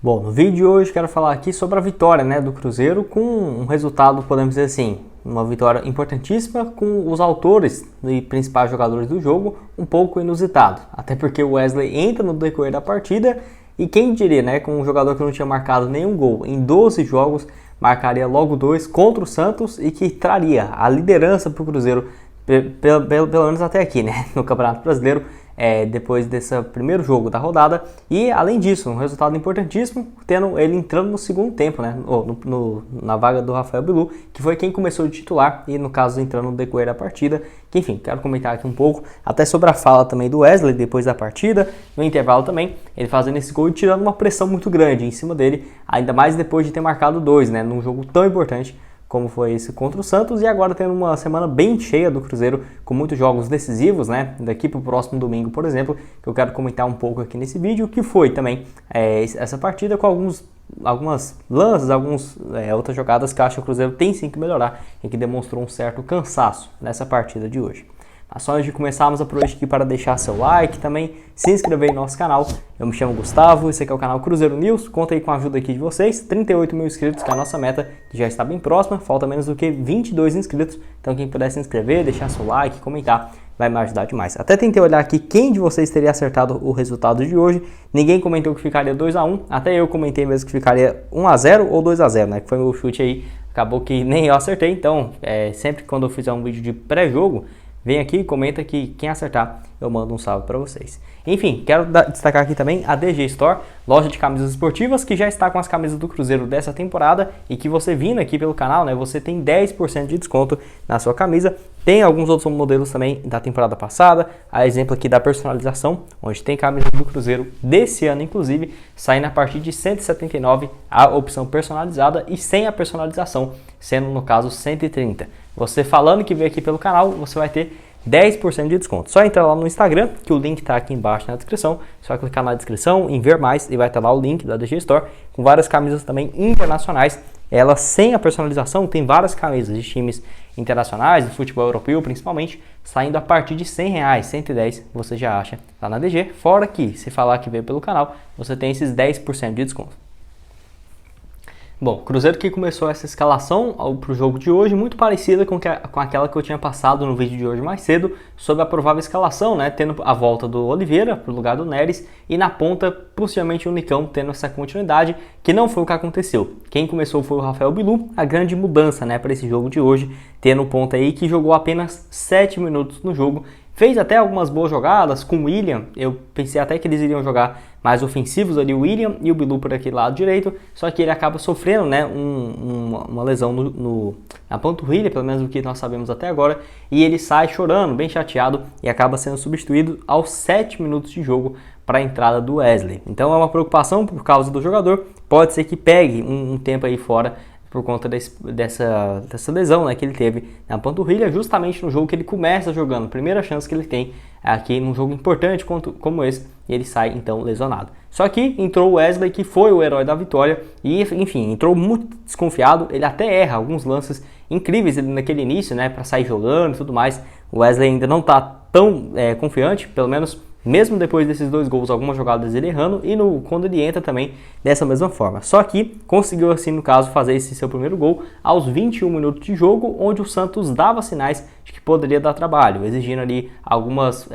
Bom, no vídeo de hoje quero falar aqui sobre a vitória, do Cruzeiro com um resultado, podemos dizer assim, uma vitória importantíssima com os autores e principais jogadores do jogo um pouco inusitado. Até porque o Wesley entra no decorrer da partida e quem diria, com um jogador que não tinha marcado nenhum gol em 12 jogos, marcaria logo 2 contra o Santos e que traria a liderança para o Cruzeiro, pelo menos até aqui, no Campeonato Brasileiro. Depois desse primeiro jogo da rodada, e além disso, um resultado importantíssimo, tendo ele entrando no segundo tempo, na vaga do Rafael Bilu, que foi quem começou de titular, e no caso entrando no decorrer da partida, que enfim, quero comentar aqui um pouco, até sobre a fala também do Wesley, depois da partida, no intervalo também, ele fazendo esse gol e tirando uma pressão muito grande em cima dele, ainda mais depois de ter marcado 2, num jogo tão importante, como foi esse contra o Santos, e agora tendo uma semana bem cheia do Cruzeiro, com muitos jogos decisivos, daqui para o próximo domingo, por exemplo, que eu quero comentar um pouco aqui nesse vídeo, que foi também essa partida com algumas lances, outras jogadas que eu acho que o Cruzeiro tem sim que melhorar e que demonstrou um certo cansaço nessa partida de hoje. Mas só antes de começarmos, aproveite aqui para deixar seu like, também se inscrever em nosso canal. Eu me chamo Gustavo, esse aqui é o canal Cruzeiro News, conta aí com a ajuda aqui de vocês, 38 mil inscritos, que é a nossa meta, que já está bem próxima, falta menos do que 22 inscritos, então quem puder se inscrever, deixar seu like, comentar, vai me ajudar demais. Até tentei olhar aqui quem de vocês teria acertado o resultado de hoje, ninguém comentou que ficaria 2-1, até eu comentei mesmo que ficaria 1-0 ou 2-0, que foi o chute aí, acabou que nem eu acertei, então sempre quando eu fizer um vídeo de pré-jogo, vem aqui e comenta que quem acertar eu mando um salve para vocês. Enfim, quero destacar aqui também a DG Store, loja de camisas esportivas que já está com as camisas do Cruzeiro dessa temporada e que você vindo aqui pelo canal, você tem 10% de desconto na sua camisa. Tem alguns outros modelos também da temporada passada, a exemplo aqui da personalização, onde tem camisas do Cruzeiro desse ano inclusive, saindo a partir de R$ 179 a opção personalizada e sem a personalização, sendo no caso 130. Você falando que veio aqui pelo canal, você vai ter 10% de desconto. Só entrar lá no Instagram, que o link está aqui embaixo na descrição. Só clicar na descrição, em ver mais, e vai estar lá o link da DG Store, com várias camisas também internacionais. Elas sem a personalização, tem várias camisas de times internacionais, de futebol europeu principalmente, saindo a partir de R$100, 110 você já acha lá na DG. Fora que, se falar que veio pelo canal, você tem esses 10% de desconto. Bom, Cruzeiro que começou essa escalação para o jogo de hoje, muito parecida com aquela que eu tinha passado no vídeo de hoje mais cedo, sobre a provável escalação, tendo a volta do Oliveira para o lugar do Neres e na ponta, possivelmente o Nicão tendo essa continuidade, que não foi o que aconteceu. Quem começou foi o Rafael Bilu, a grande mudança para esse jogo de hoje, tendo um ponta aí que jogou apenas 7 minutos no jogo. Fez até algumas boas jogadas com o William, eu pensei até que eles iriam jogar mais ofensivos ali, o William e o Bilu por aquele lado direito, só que ele acaba sofrendo uma lesão na panturrilha, pelo menos o que nós sabemos até agora, e ele sai chorando, bem chateado, e acaba sendo substituído aos 7 minutos de jogo para a entrada do Wesley. Então é uma preocupação por causa do jogador, pode ser que pegue um tempo aí fora, por conta dessa lesão que ele teve na panturrilha, justamente no jogo que ele começa jogando, primeira chance que ele tem aqui num jogo importante como esse, e ele sai então lesionado. Só que entrou o Wesley, que foi o herói da vitória, e enfim, entrou muito desconfiado, ele até erra alguns lances incríveis naquele início, para sair jogando e tudo mais. O Wesley ainda não está tão confiante, pelo menos mesmo depois desses 2 gols, algumas jogadas ele errando, e quando ele entra também dessa mesma forma. Só que conseguiu assim, no caso, fazer esse seu primeiro gol aos 21 minutos de jogo, onde o Santos dava sinais de que poderia dar trabalho, exigindo ali algumas,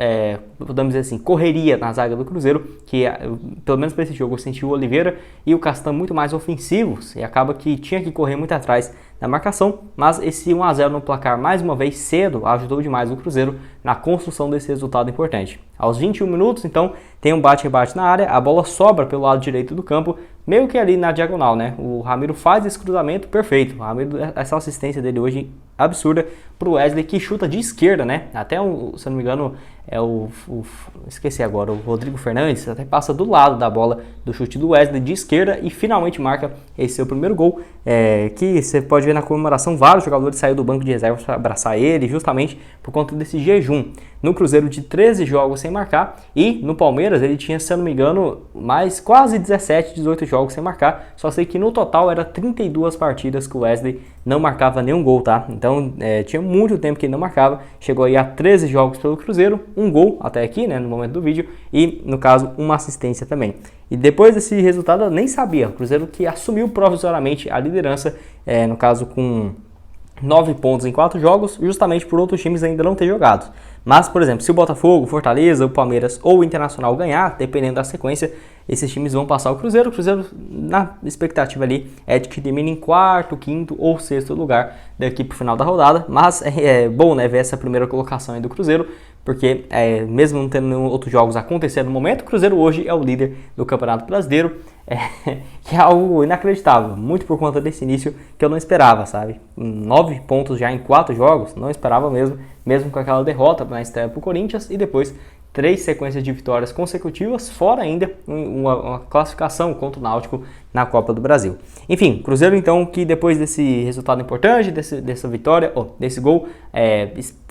podemos dizer assim, correria na zaga do Cruzeiro, que pelo menos para esse jogo eu senti o Oliveira e o Castan muito mais ofensivos, e acaba que tinha que correr muito atrás na marcação, mas esse 1-0 no placar mais uma vez cedo ajudou demais o Cruzeiro na construção desse resultado importante. Aos 21 minutos, então, tem um bate-rebate na área, a bola sobra pelo lado direito do campo, meio que ali na diagonal, O Ramiro faz esse cruzamento perfeito, o Ramiro, essa assistência dele hoje absurda pro Wesley, que chuta de esquerda, Até, se eu não me engano, esqueci agora, o Rodrigo Fernandes até passa do lado da bola do chute do Wesley de esquerda e finalmente marca esse seu primeiro gol, que você pode ver na comemoração, vários jogadores saíram do banco de reservas para abraçar ele, justamente por conta desse jejum. No Cruzeiro de 13 jogos sem marcar, e no Palmeiras ele tinha, se eu não me engano, mais quase 17, 18 jogos sem marcar, só sei que no total era 32 partidas que o Wesley não marcava nenhum gol, Então tinha muito tempo que ele não marcava, chegou aí a 13 jogos pelo Cruzeiro, um gol até aqui, né, no momento do vídeo, e no caso uma assistência também. E depois desse resultado eu nem sabia, o Cruzeiro que assumiu provisoriamente a liderança, no caso com 9 pontos em 4 jogos, justamente por outros times ainda não ter jogado. Mas, por exemplo, se o Botafogo, o Fortaleza, o Palmeiras ou o Internacional ganhar, dependendo da sequência, esses times vão passar o Cruzeiro. O Cruzeiro, na expectativa ali, é de que termine em quarto, quinto ou sexto lugar daqui para o final da rodada. Mas é bom, né, ver essa primeira colocação aí do Cruzeiro, porque mesmo não tendo nenhum outros jogos acontecendo no momento, o Cruzeiro hoje é o líder do Campeonato Brasileiro, que é algo inacreditável, muito por conta desse início que eu não esperava, sabe? 9 pontos já em 4 jogos, não esperava mesmo com aquela derrota na estreia para o Corinthians e depois 3 sequências de vitórias consecutivas, fora ainda uma classificação contra o Náutico na Copa do Brasil. Enfim, Cruzeiro então que depois desse resultado importante, dessa vitória, desse gol,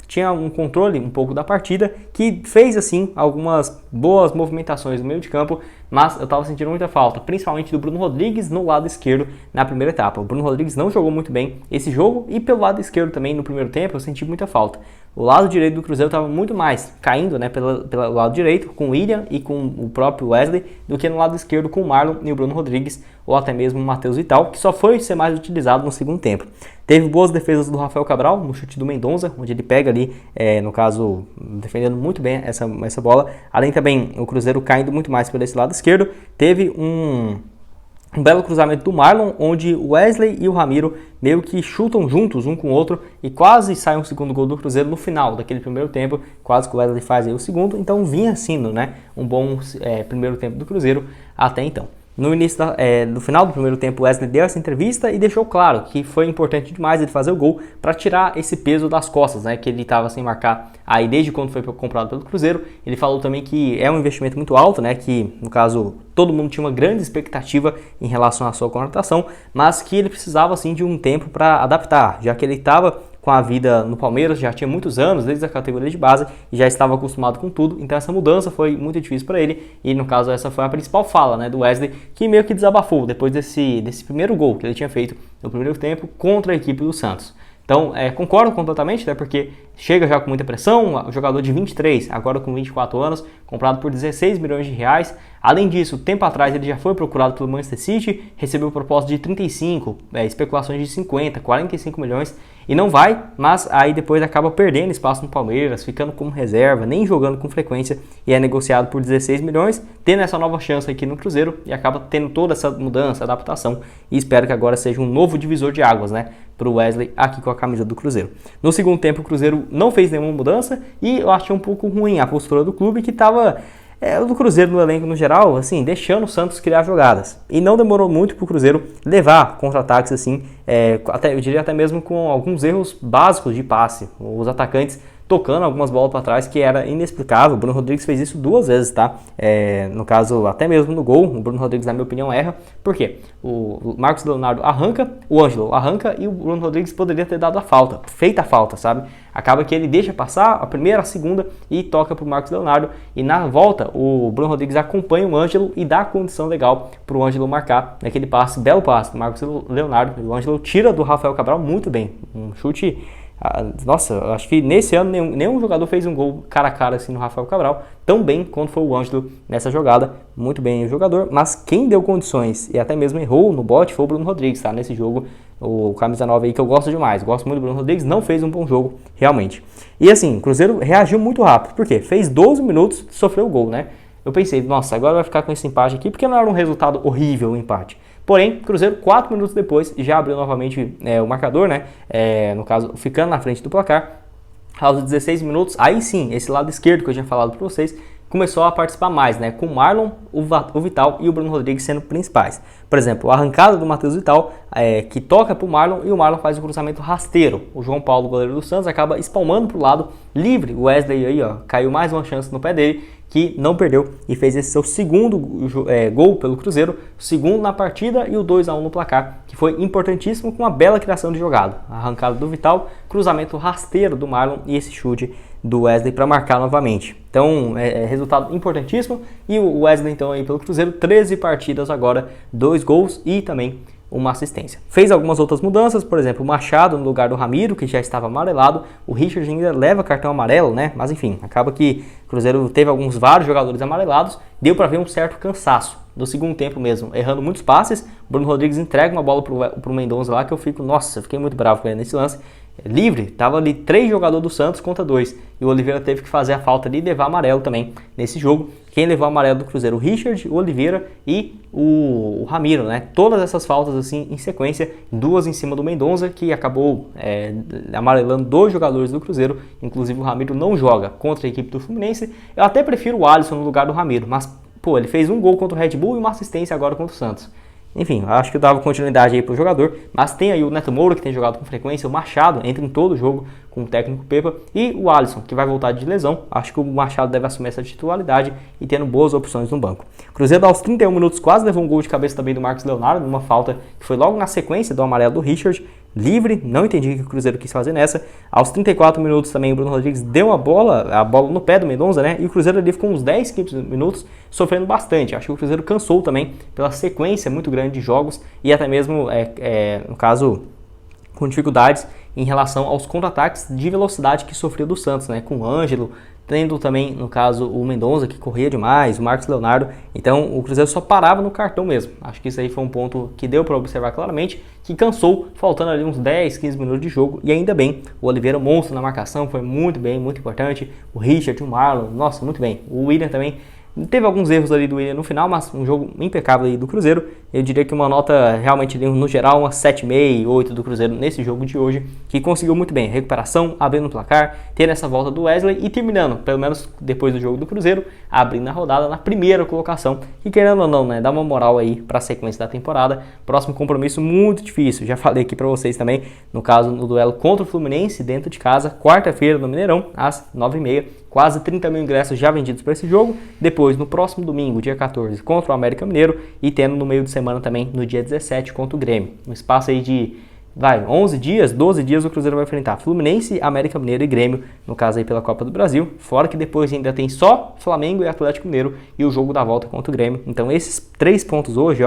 tinha um controle um pouco da partida, que fez assim algumas boas movimentações no meio de campo, mas eu estava sentindo muita falta, principalmente do Bruno Rodrigues no lado esquerdo na primeira etapa. O Bruno Rodrigues não jogou muito bem esse jogo e pelo lado esquerdo também no primeiro tempo eu senti muita falta. O lado direito do Cruzeiro estava muito mais caindo, né, pelo lado direito, com o William e com o próprio Wesley, do que no lado esquerdo com o Marlon e o Bruno Rodrigues, ou até mesmo o Matheus Vital, que só foi ser mais utilizado no segundo tempo. Teve boas defesas do Rafael Cabral, no chute do Mendonça, onde ele pega ali, no caso, defendendo muito bem essa bola. Além também, o Cruzeiro caindo muito mais por esse lado esquerdo. Teve um belo cruzamento do Marlon, onde o Wesley e o Ramiro meio que chutam juntos um com o outro e quase sai um segundo gol do Cruzeiro no final daquele primeiro tempo, quase que o Wesley faz aí o segundo, então vinha sendo, né, um bom primeiro tempo do Cruzeiro até então. No final do primeiro tempo, o Wesley deu essa entrevista e deixou claro que foi importante demais ele fazer o gol para tirar esse peso das costas, né, que ele estava sem marcar aí desde quando foi comprado pelo Cruzeiro. Ele falou também que é um investimento muito alto, né, que no caso todo mundo tinha uma grande expectativa em relação à sua contratação, mas que ele precisava assim de um tempo para adaptar, já que ele estava com a vida no Palmeiras, já tinha muitos anos, desde a categoria de base, e já estava acostumado com tudo, então essa mudança foi muito difícil para ele, e no caso essa foi a principal fala, né, do Wesley, que meio que desabafou depois desse primeiro gol que ele tinha feito no primeiro tempo contra a equipe do Santos. Então, concordo completamente, né, porque chega já com muita pressão, o jogador de 23, agora com 24 anos, comprado por 16 milhões de reais. Além disso, tempo atrás ele já foi procurado pelo Manchester City, recebeu proposta de 35, especulações de 50, 45 milhões, e não vai, mas aí depois acaba perdendo espaço no Palmeiras, ficando como reserva, nem jogando com frequência, e é negociado por 16 milhões, tendo essa nova chance aqui no Cruzeiro, e acaba tendo toda essa mudança, adaptação, e espero que agora seja um novo divisor de águas, né, para o Wesley aqui com a camisa do Cruzeiro. No segundo tempo o Cruzeiro não fez nenhuma mudança, e eu achei um pouco ruim a postura do clube, que estava do Cruzeiro no elenco no geral, assim, deixando o Santos criar jogadas. E não demorou muito para o Cruzeiro levar contra-ataques, assim, eu diria até mesmo com alguns erros básicos de passe. Os atacantes tocando algumas bolas para trás, que era inexplicável. O Bruno Rodrigues fez isso 2 vezes, tá? No caso, até mesmo no gol, o Bruno Rodrigues, na minha opinião, erra. Por quê? O Marcos Leonardo arranca, o Ângelo arranca e o Bruno Rodrigues poderia ter dado a falta, feita a falta, sabe? Acaba que ele deixa passar a primeira, a segunda e toca para o Marcos Leonardo. E na volta, o Bruno Rodrigues acompanha o Ângelo e dá condição legal para o Ângelo marcar naquele passe, belo passe do Marcos Leonardo. O Ângelo tira do Rafael Cabral muito bem, um chute. Nossa, acho que nesse ano nenhum jogador fez um gol cara a cara assim no Rafael Cabral tão bem quanto foi o Ângelo nessa jogada. Muito bem o jogador, mas quem deu condições e até mesmo errou no bote foi o Bruno Rodrigues, tá? Nesse jogo, o camisa 9 aí que eu gosto demais, gosto muito do Bruno Rodrigues, não fez um bom jogo realmente. E assim, o Cruzeiro reagiu muito rápido, porque fez 12 minutos, sofreu o gol, né? Eu pensei, nossa, agora vai ficar com esse empate aqui, porque não era um resultado horrível o empate. Porém, Cruzeiro 4 minutos depois já abriu novamente o marcador, né? No caso, ficando na frente do placar. Aos 16 minutos, aí sim, esse lado esquerdo que eu tinha falado para vocês, começou a participar mais, né? Com o Marlon, o Vital e o Bruno Rodrigues sendo principais. Por exemplo, a arrancada do Matheus Vital, que toca para o Marlon e o Marlon faz o cruzamento rasteiro. O João Paulo, goleiro do Santos, acaba espalmando para o lado livre. O Wesley aí, ó, caiu mais uma chance no pé dele, que não perdeu e fez esse seu segundo gol pelo Cruzeiro, o segundo na partida e o 2-1 no placar, que foi importantíssimo com uma bela criação de jogada. A arrancada do Vital, cruzamento rasteiro do Marlon e esse chute do Wesley para marcar novamente. Então, resultado importantíssimo. E o Wesley, então, aí pelo Cruzeiro, 13 partidas agora, 2 gols e também uma assistência. Fez algumas outras mudanças, por exemplo, o Machado no lugar do Ramiro, que já estava amarelado, o Richard ainda leva cartão amarelo, né? Mas enfim, acaba que o Cruzeiro teve vários jogadores amarelados, deu para ver um certo cansaço no segundo tempo mesmo, errando muitos passes. Bruno Rodrigues entrega uma bola pro Mendonça lá, que eu fiquei muito bravo com ele nesse lance. Livre, tava ali 3 jogadores do Santos contra 2, e o Oliveira teve que fazer a falta ali e levar amarelo também nesse jogo. Quem levou amarelo do Cruzeiro? O Richard, o Oliveira e o Ramiro, né? Todas essas faltas assim em sequência, 2 em cima do Mendonça, que acabou amarelando 2 jogadores do Cruzeiro, inclusive o Ramiro não joga contra a equipe do Fluminense. Eu até prefiro o Alisson no lugar do Ramiro, mas pô, ele fez um gol contra o Red Bull e uma assistência agora contra o Santos. Enfim, acho que eu dava continuidade aí pro jogador, mas tem aí o Neto Moura, que tem jogado com frequência, o Machado entra em todo jogo com o técnico Pepa, e o Alisson, que vai voltar de lesão. Acho que o Machado deve assumir essa titularidade e tendo boas opções no banco. O Cruzeiro aos 31 minutos quase levou um gol de cabeça também do Marcos Leonardo, numa falta que foi logo na sequência do amarelo do Richard, livre, não entendi o que o Cruzeiro quis fazer nessa. Aos 34 minutos também o Bruno Rodrigues deu a bola no pé do Mendonça, né? E o Cruzeiro ali ficou uns 10, 15 minutos sofrendo bastante. Acho que o Cruzeiro cansou também pela sequência muito grande de jogos e até mesmo, no caso, com dificuldades em relação aos contra-ataques de velocidade que sofreu do Santos, né? Com o Ângelo, tendo também, no caso, o Mendonça, que corria demais, o Marcos Leonardo. Então, o Cruzeiro só parava no cartão mesmo. Acho que isso aí foi um ponto que deu para observar claramente, que cansou, faltando ali uns 10, 15 minutos de jogo. E ainda bem, o Oliveira, monstro na marcação, foi muito bem, muito importante. O Richard, o Marlon, nossa, muito bem. O William também. Teve alguns erros ali do William no final, mas um jogo impecável aí do Cruzeiro. Eu diria que uma nota realmente, no geral, uma 7,5, 8 do Cruzeiro nesse jogo de hoje, que conseguiu muito bem. Recuperação, abrindo o placar, tendo essa volta do Wesley e terminando, pelo menos depois do jogo do Cruzeiro, abrindo a rodada na primeira colocação. E querendo ou não, né, dá uma moral aí para a sequência da temporada. Próximo compromisso muito difícil, já falei aqui para vocês também, no caso, no duelo contra o Fluminense, dentro de casa, quarta-feira no Mineirão, às 9h30. Quase 30 mil ingressos já vendidos para esse jogo. Depois, no próximo domingo, dia 14, contra o América Mineiro. E tendo no meio de semana também, no dia 17, contra o Grêmio. Um espaço aí de 11 dias, 12 dias o Cruzeiro vai enfrentar Fluminense, América Mineiro e Grêmio, no caso aí pela Copa do Brasil. Fora que depois ainda tem só Flamengo e Atlético Mineiro e o jogo da volta contra o Grêmio. Então esses 3 pontos hoje,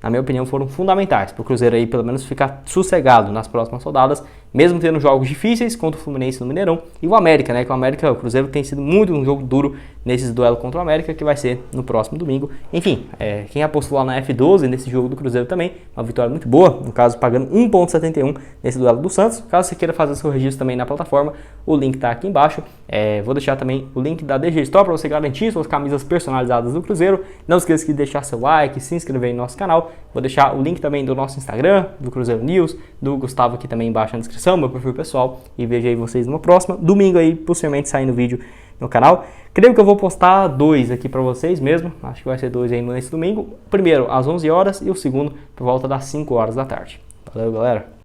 na minha opinião, foram fundamentais para o Cruzeiro aí pelo menos ficar sossegado nas próximas rodadas, mesmo tendo jogos difíceis contra o Fluminense no Mineirão e o América, né? Que o Cruzeiro tem sido muito um jogo duro nesses duelos contra o América, que vai ser no próximo domingo. Enfim, quem apostou lá na F12 nesse jogo do Cruzeiro também, uma vitória muito boa, no caso pagando 1,71 nesse duelo do Santos. Caso você queira fazer seu registro também na plataforma, o link está aqui embaixo. Vou deixar também o link da DG Store para você garantir suas camisas personalizadas do Cruzeiro. Não esqueça de deixar seu like, se inscrever no nosso canal. Vou deixar o link também do nosso Instagram, do Cruzeiro News, do Gustavo aqui também embaixo na descrição, meu perfil pessoal. E vejo aí vocês numa próxima. Domingo aí, possivelmente saindo vídeo no canal. Creio que eu vou postar 2 aqui para vocês mesmo. Acho que vai ser 2 aí nesse domingo. O primeiro às 11 horas e o segundo por volta das 5 horas da tarde. Valeu, galera!